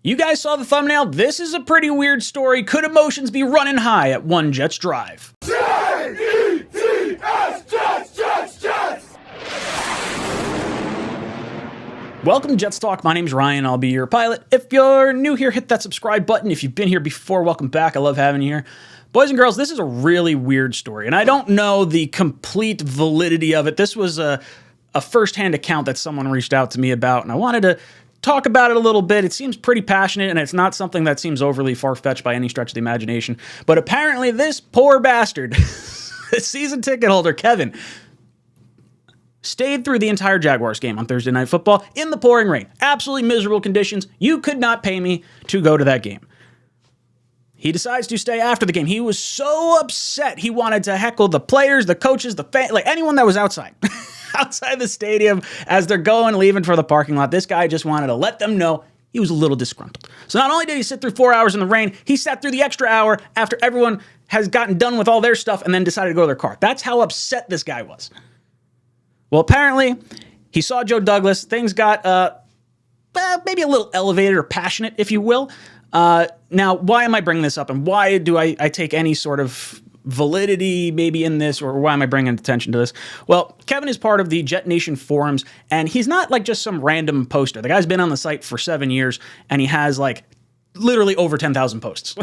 You guys saw the thumbnail. This is a pretty weird story. Could emotions be running high at One Jets Drive? Jets, Jets! Welcome to Jets Talk. My name's Ryan. I'll be your pilot. If you're new here, hit that subscribe button. If you've been here before, welcome back. I love having you here. Boys and girls, this is a really weird story, and I don't know the complete validity of it. This was a first-hand account that someone reached out to me about, and I wanted to talk about it a little bit. It seems pretty passionate, and it's not something that seems overly far-fetched by any stretch of the imagination. But apparently this poor bastard, season ticket holder Kevin, stayed through the entire Jaguars game on Thursday Night Football in the pouring rain. Absolutely miserable conditions. You could not pay me to go to that game. He decides to stay after the game. He was so upset. He wanted to heckle the players, the coaches, the fans, like anyone that was outside. Outside the stadium as they're leaving for the parking lot. This guy just wanted to let them know he was a little disgruntled. So not only did he sit through 4 hours in the rain, he sat through the extra hour after everyone has gotten done with all their stuff and then decided to go to their car. That's how upset this guy was. Well, apparently, he saw Joe Douglas. Things got maybe a little elevated or passionate, if you will. Now, why am I bringing this up, and why do I take any sort of validity maybe in this, or why am I bringing attention to this? Well, Kevin is part of the Jet Nation forums, and he's not like just some random poster. The guy's been on the site for 7 years, and he has like literally over 10,000 posts.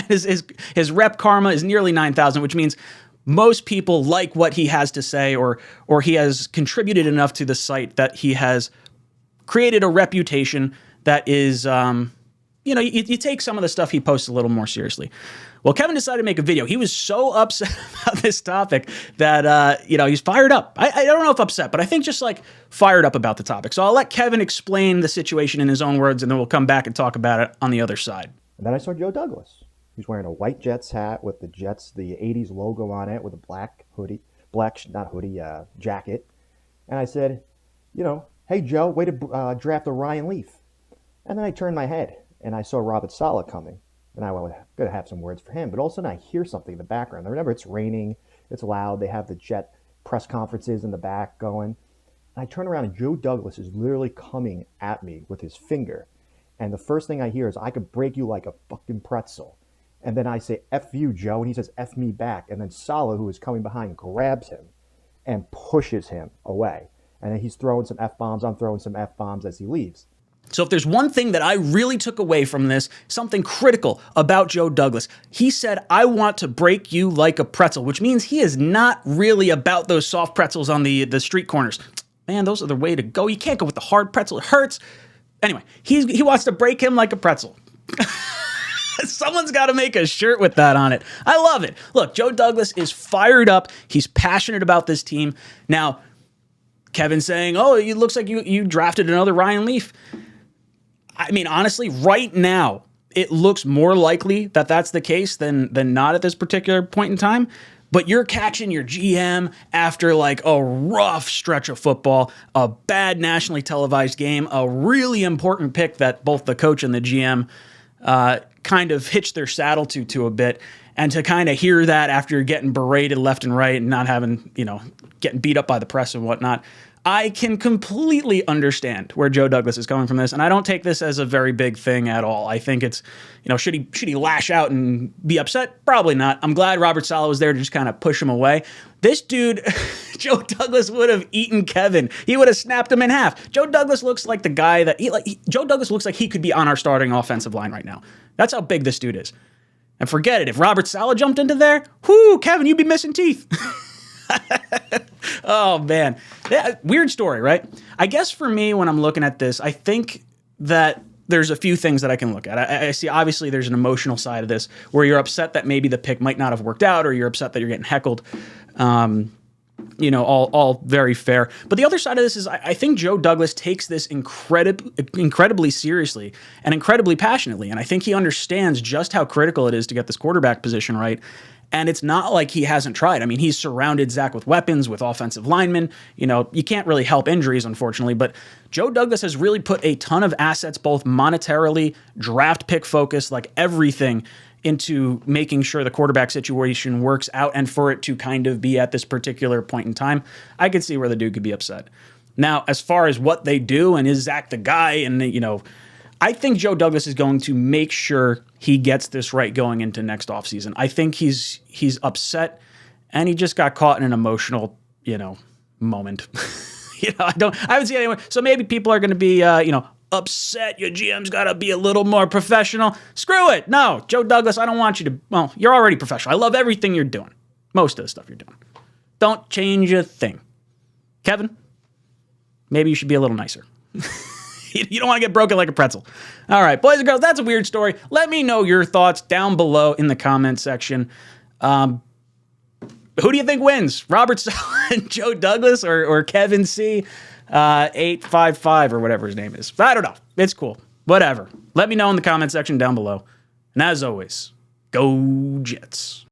his rep karma is nearly 9,000, which means most people like what he has to say, or he has contributed enough to the site that he has created a reputation that is, you take some of the stuff he posts a little more seriously. Well, Kevin decided to make a video. He was so upset about this topic that, he's fired up. I don't know if upset, but I think just like fired up about the topic. So I'll let Kevin explain the situation in his own words, and then we'll come back and talk about it on the other side. And then I saw Joe Douglas. He's wearing a white Jets hat with the Jets, the 80s logo on it, with a black jacket. And I said, hey, Joe, way to draft a Ryan Leaf. And then I turned my head, and I saw Robert Saleh coming. And I was going to have some words for him. But all of a sudden, I hear something in the background. Now, remember, it's raining. It's loud. They have the Jet press conferences in the back going. And I turn around, and Joe Douglas is literally coming at me with his finger. And the first thing I hear is, I could break you like a fucking pretzel. And then I say, F you, Joe. And he says, F me back. And then Saleh, who is coming behind, grabs him and pushes him away. And then he's throwing some F-bombs. I'm throwing some F-bombs as he leaves. So if there's one thing that I really took away from this, something critical about Joe Douglas, he said, I want to break you like a pretzel, which means he is not really about those soft pretzels on the street corners. Man, those are the way to go. You can't go with the hard pretzel. It hurts. Anyway, he wants to break him like a pretzel. Someone's got to make a shirt with that on it. I love it. Look, Joe Douglas is fired up. He's passionate about this team. Now, Kevin's saying, oh, it looks like you drafted another Ryan Leaf. I mean, honestly, right now, it looks more likely that that's the case than not at this particular point in time. But you're catching your GM after like a rough stretch of football, a bad nationally televised game, a really important pick that both the coach and the GM kind of hitched their saddle to a bit. And to kind of hear that after you're getting berated left and right and not having, getting beat up by the press and whatnot, I can completely understand where Joe Douglas is coming from this, and I don't take this as a very big thing at all. I think it's, should he lash out and be upset? Probably not. I'm glad Robert Saleh was there to just kind of push him away. This dude, Joe Douglas, would have eaten Kevin. He would have snapped him in half. Joe Douglas looks like the guy that Joe Douglas looks like he could be on our starting offensive line right now. That's how big this dude is. And forget it, if Robert Saleh jumped into there, Kevin, you'd be missing teeth. Oh, man. Yeah, weird story, right? I guess for me, when I'm looking at this, I think that there's a few things that I can look at. I see, obviously, there's an emotional side of this where you're upset that maybe the pick might not have worked out, or you're upset that you're getting heckled. All very fair. But the other side of this is I think Joe Douglas takes this incredibly seriously and incredibly passionately. And I think he understands just how critical it is to get this quarterback position right. And it's not like he hasn't tried. I mean, he's surrounded Zach with weapons, with offensive linemen. You can't really help injuries, unfortunately. But Joe Douglas has really put a ton of assets, both monetarily, draft pick focus, like everything, into making sure the quarterback situation works out and for it to kind of be at this particular point in time. I could see where the dude could be upset. Now, as far as what they do and is Zach the guy and, I think Joe Douglas is going to make sure he gets this right going into next offseason. I think he's upset, and he just got caught in an emotional, moment. I haven't seen anyone. So maybe people are going to be, upset. Your GM's got to be a little more professional. Screw it. No, Joe Douglas, I don't want you to. Well, you're already professional. I love everything you're doing. Most of the stuff you're doing. Don't change a thing. Kevin, maybe you should be a little nicer. You don't want to get broken like a pretzel. All right, boys and girls, that's a weird story. Let me know your thoughts down below in the comment section. Who do you think wins? Robert Saleh and Joe Douglas or Kevin C. 855 or whatever his name is. I don't know. It's cool. Whatever. Let me know in the comment section down below. And as always, go Jets.